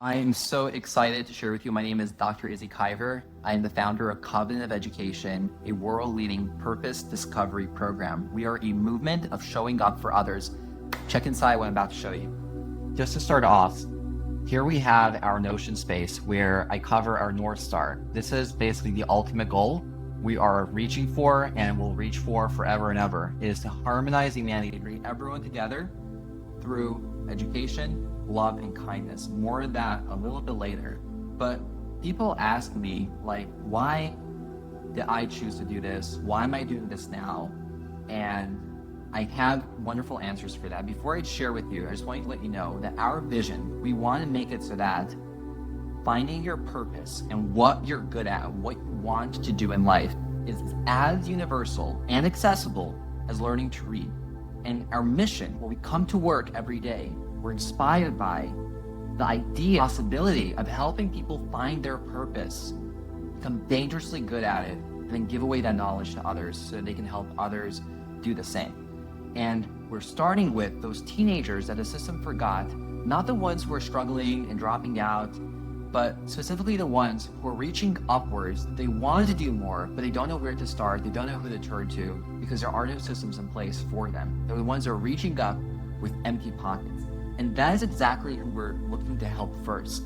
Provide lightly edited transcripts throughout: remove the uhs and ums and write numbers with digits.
I am so excited to share with you. My name is Dr. Izzy Kiver. I am the founder of Covenant of Education, a world-leading purpose discovery program. We are a movement of showing up for others. Check inside what I'm about to show you. Just to start off, here we have our Notion space where I cover our North Star. This is basically the ultimate goal we are reaching for and will reach for forever and ever, is to harmonize humanity, bring everyone together through education, love, and kindness. More of that a little bit later. But people ask me, like, why did I choose to do this? Why am I doing this now? And I have wonderful answers for that. Before I share with you, I just want to let you know that our vision, we want to make it so that finding your purpose and what you're good at, what you want to do in life, is as universal and accessible as learning to read. And our mission, when we come to work every day, we're inspired by the idea, possibility of helping people find their purpose, become dangerously good at it, and then give away that knowledge to others so they can help others do the same. And we're starting with those teenagers that the system forgot, not the ones who are struggling and dropping out, but specifically the ones who are reaching upwards. They want to do more, but they don't know where to start. They don't know who to turn to because there are no systems in place for them. They're the ones that are reaching up with empty pockets. And that is exactly who we're looking to help first.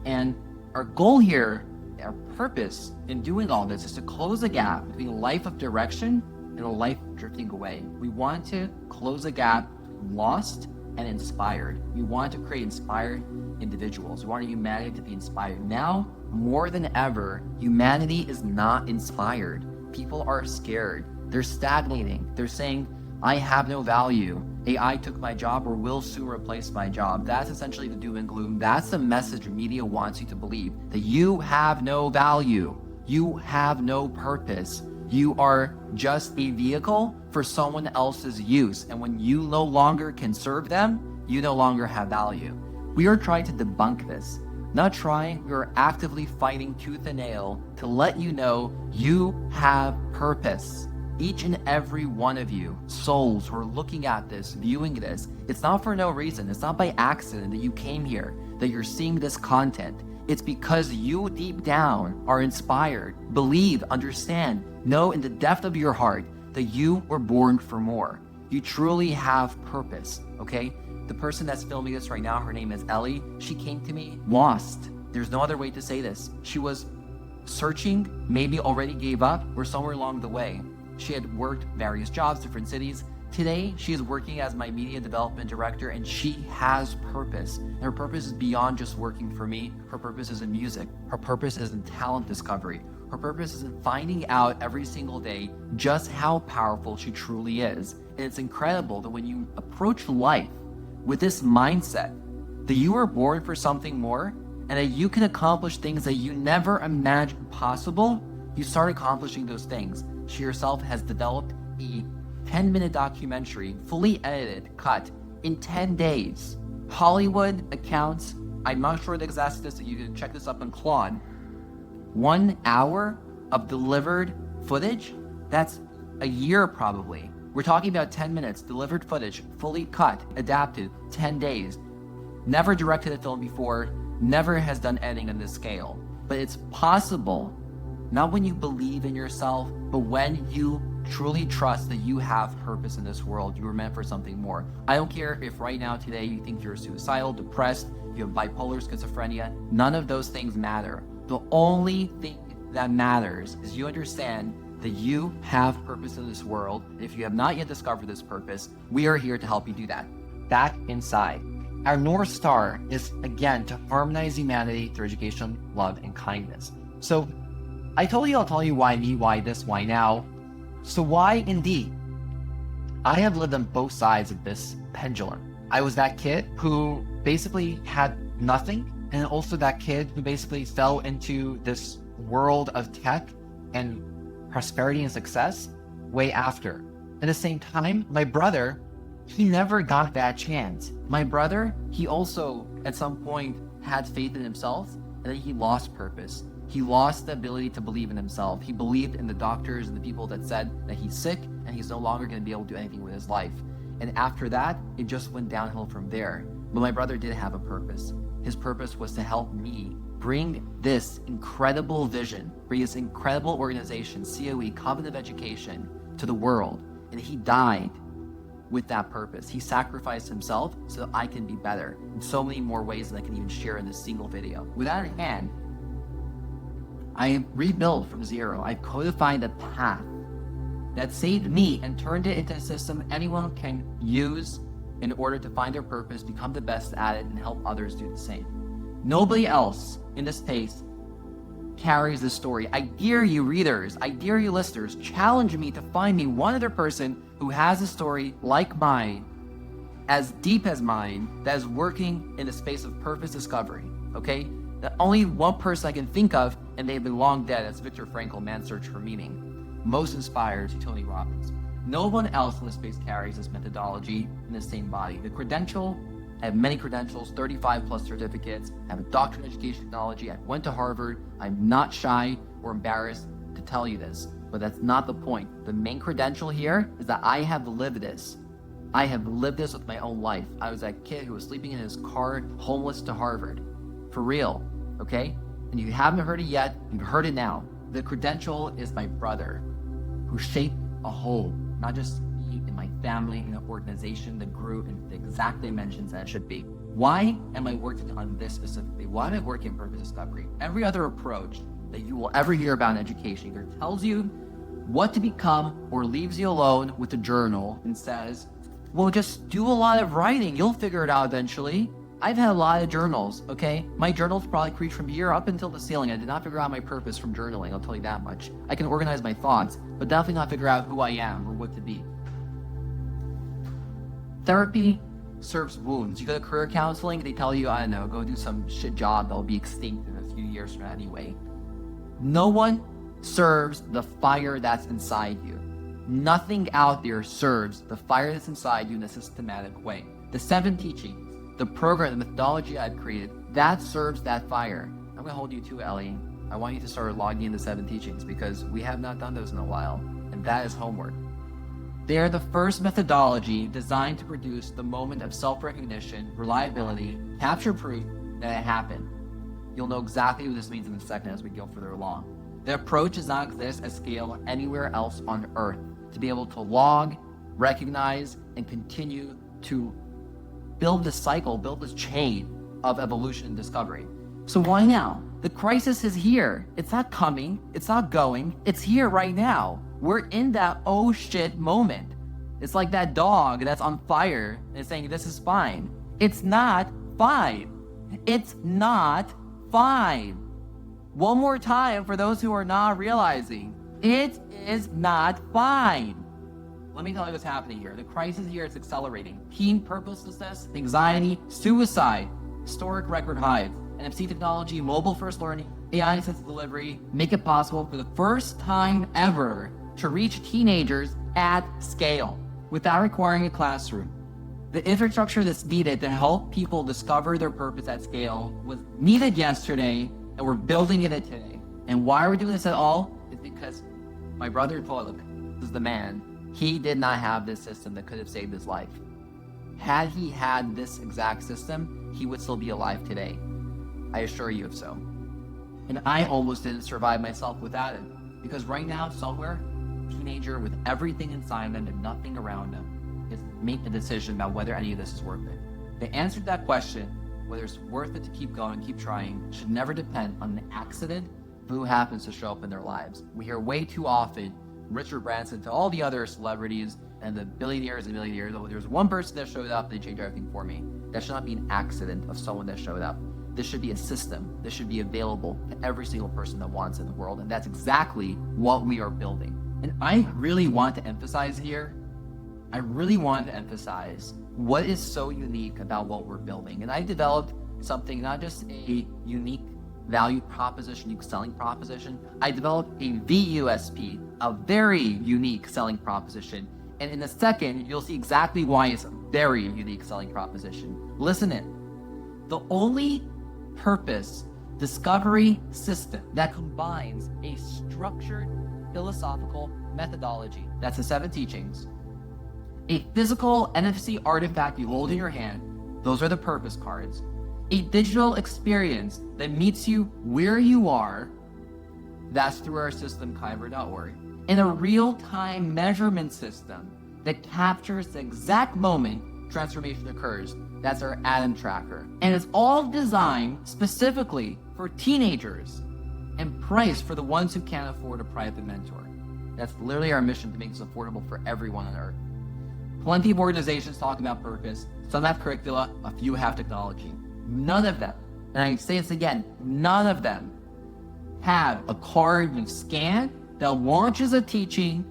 And our goal here, our purpose in doing all this, is to close the gap between a life of direction and a life drifting away. We want to close the gap lost and inspired. We want to create inspired individuals. We want humanity to be inspired. Now, more than ever, humanity is not inspired. People are scared. They're stagnating. They're saying, I have no value. AI took my job or will soon replace my job. That's essentially the doom and gloom. That's the message media wants you to believe, that you have no value. You have no purpose. You are just a vehicle for someone else's use. And when you no longer can serve them, you no longer have value. We are trying to debunk this. Not trying, we are actively fighting tooth and nail to let you know you have purpose. Each and every one of you, souls who are looking at this, viewing this, it's not for no reason. It's not by accident that you came here, that you're seeing this content. It's because you deep down are inspired, believe, understand, know in the depth of your heart that you were born for more. You truly have purpose, okay? The person that's filming this right now, her name is Ellie. She came to me lost. There's no other way to say this. She was searching, maybe already gave up, or somewhere along the way. She had worked various jobs, different cities. Today, she is working as my media development director, and she has purpose. And her purpose is beyond just working for me. Her purpose is in music. Her purpose is in talent discovery. Her purpose is in finding out every single day just how powerful she truly is. And it's incredible that when you approach life with this mindset, that you were born for something more, and that you can accomplish things that you never imagined possible, you start accomplishing those things. She herself has developed a 10-minute documentary, fully edited, cut in 10 days. Hollywood accounts, I'm not sure the exact statistic, you can check this up on Claude. 1 hour of delivered footage, that's a year probably. We're talking about 10 minutes, delivered footage, fully cut, adapted, 10 days. Never directed a film before, never has done editing on this scale. But it's possible, not when you believe in yourself, but when you truly trust that you have purpose in this world. You were meant for something more. I don't care if right now, today, you think you're suicidal, depressed, you have bipolar, schizophrenia. None of those things matter. The only thing that matters is you understand that you have purpose in this world. If you have not yet discovered this purpose, we are here to help you do that. Back inside. Our North Star is, again, to harmonize humanity through education, love, and kindness. So I told you I'll tell you why me, why this, why now. So why indeed? I have lived on both sides of this pendulum. I was that kid who basically had nothing, and also that kid who basically fell into this world of tech and prosperity and success way after. At the same time, my brother, he never got that chance. My brother, he also at some point had faith in himself, and then he lost purpose. He lost the ability to believe in himself. He believed in the doctors and the people that said that he's sick and he's no longer going to be able to do anything with his life. And after that, it just went downhill from there. But my brother did have a purpose. His purpose was to help me bring this incredible vision, bring this incredible organization, COE, Covenant of Education, to the world. And he died with that purpose. He sacrificed himself so that I can be better in so many more ways than I can even share in this single video. With that in hand, I rebuilt from zero. I codified a path that saved me and turned it into a system anyone can use in order to find their purpose, become the best at it, and help others do the same. Nobody else in this space carries this story. I dare you readers, I dare you listeners, challenge me to find me one other person who has a story like mine, as deep as mine, that is working in the space of purpose discovery, okay? The only one person I can think of, and they've been long dead, that's Viktor Frankl, Man's Search for Meaning. Most inspires Tony Robbins. No one else in this space carries this methodology in the same body. The credential, I have many credentials, 35 plus certificates. I have a doctorate in education technology. I went to Harvard. I'm not shy or embarrassed to tell you this, but that's not the point. The main credential here is that I have lived this. I have lived this with my own life. I was that kid who was sleeping in his car, homeless to Harvard. For real, okay? And you haven't heard it yet, you've heard it now. The credential is my brother, who shaped a whole, not just me and my family and the organization that grew in the exact dimensions that it should be. Why am I working on this specifically? Why am I working in purpose discovery? Every other approach that you will ever hear about in education either tells you what to become or leaves you alone with a journal and says, well, just do a lot of writing. You'll figure it out eventually. I've had a lot of journals, okay? My journals probably reach from here up until the ceiling. I did not figure out my purpose from journaling, I'll tell you that much. I can organize my thoughts, but definitely not figure out who I am or what to be. Therapy serves wounds. You go to career counseling, they tell you, I don't know, go do some shit job that'll be extinct in a few years from now anyway. No one serves the fire that's inside you. Nothing out there serves the fire that's inside you in a systematic way. The 7 teachings, the program, the methodology I've created, that serves that fire. I'm going to hold you to, Ellie. I want you to start logging in the 7 teachings because we have not done those in a while, and that is homework. They are the first methodology designed to produce the moment of self-recognition, reliability, capture proof that it happened. You'll know exactly what this means in a second as we go further along. The approach does not exist at scale anywhere else on Earth to be able to log, recognize, and continue to build this cycle, build this chain of evolution and discovery. So why now? The crisis is here. It's not coming. It's not going. It's here right now. We're in that oh shit moment. It's like that dog that's on fire and saying this is fine. It's not fine. It's not fine. One more time for those who are not realizing. It is not fine. Let me tell you what's happening here. The crisis here is accelerating. Teen purposelessness, anxiety, suicide, historic record highs. NFC technology, mobile first learning, AI-assisted delivery make it possible for the first time ever to reach teenagers at scale without requiring a classroom. The infrastructure that's needed to help people discover their purpose at scale was needed yesterday, and we're building it today. And why are we doing this at all? It's because my brother Pollock is the man. He did not have this system that could have saved his life. Had he had this exact system, he would still be alive today. I assure you of so. And I almost didn't survive myself without it. Because right now, somewhere, a teenager with everything inside them and nothing around them is making a decision about whether any of this is worth it. The answer to that question, whether it's worth it to keep going, keep trying, should never depend on an accident who happens to show up in their lives. We hear way too often Richard Branson to all the other celebrities and the billionaires and millionaires, oh, there's one person that showed up, they changed everything for me. That should not be an accident of someone that showed up. This should be a system. This should be available to every single person that wants it in the world. And that's exactly what we are building. And I really want to emphasize here, what is so unique about what we're building. And I developed something, not just a unique value proposition, unique selling proposition. I developed a VUSP, a very unique selling proposition. And in a second, you'll see exactly why it's a very unique selling proposition. Listen in. The only purpose discovery system that combines a structured philosophical methodology, that's the 7 teachings, a physical NFC artifact you hold in your hand, those are the purpose cards, A digital experience that meets you where you are, that's through our system, Kyber.org. And a real-time measurement system that captures the exact moment transformation occurs. That's our Atom Tracker. And it's all designed specifically for teenagers and priced for the ones who can't afford a private mentor. That's literally our mission, to make this affordable for everyone on earth. Plenty of organizations talk about purpose. Some have curricula, a few have technology. None of them, and I say this again, none of them have a card you scan that launches a teaching.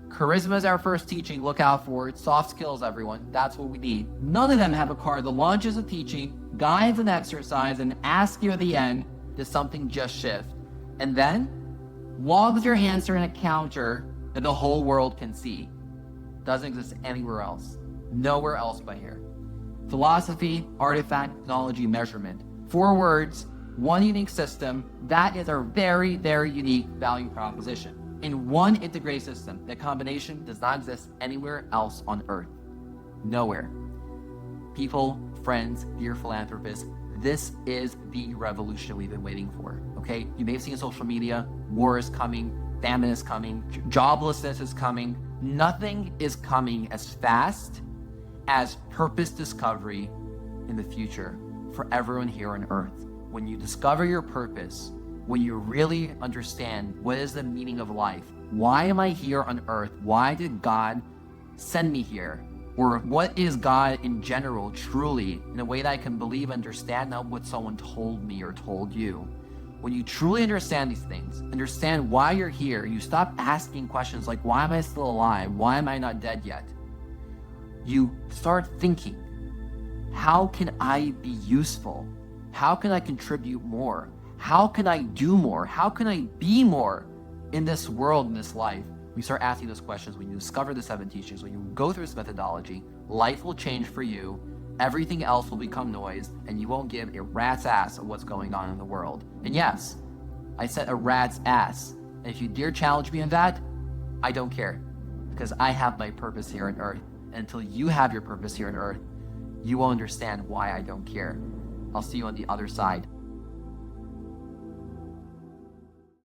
Charisma is our first teaching, look out for it. Soft skills, everyone, that's what we need. None of them have a card that launches a teaching, guides an exercise, and asks you at the end, does something just shift? And then logs your answer in a counter that the whole world can see. Doesn't exist anywhere else. Nowhere else but here. Philosophy, artifact, technology, measurement. 4 words, one unique system. That is our very, very unique value proposition. In one integrated system, that combination does not exist anywhere else on earth. Nowhere. People, friends, dear philanthropists, this is the revolution we've been waiting for, okay? You may have seen on social media, war is coming, famine is coming, joblessness is coming. Nothing is coming as fast as purpose discovery in the future for everyone here on earth. When you discover your purpose, when you really understand what is the meaning of life, why am I here on earth? Why did God send me here? Or what is God in general, truly, in a way that I can believe, understand, not what someone told me or told you. When you truly understand these things, understand why you're here, you stop asking questions like, why am I still alive? Why am I not dead yet? You start thinking, how can I be useful? How can I contribute more? How can I do more? How can I be more in this world, in this life? We start asking those questions. When you discover the 7 teachings, when you go through this methodology, life will change for you. Everything else will become noise, and you won't give a rat's ass of what's going on in the world. And yes, I said a rat's ass. And if you dare challenge me on that, I don't care, because I have my purpose here on earth. And until you have your purpose here on earth, you will understand why I don't care. I'll see you on the other side.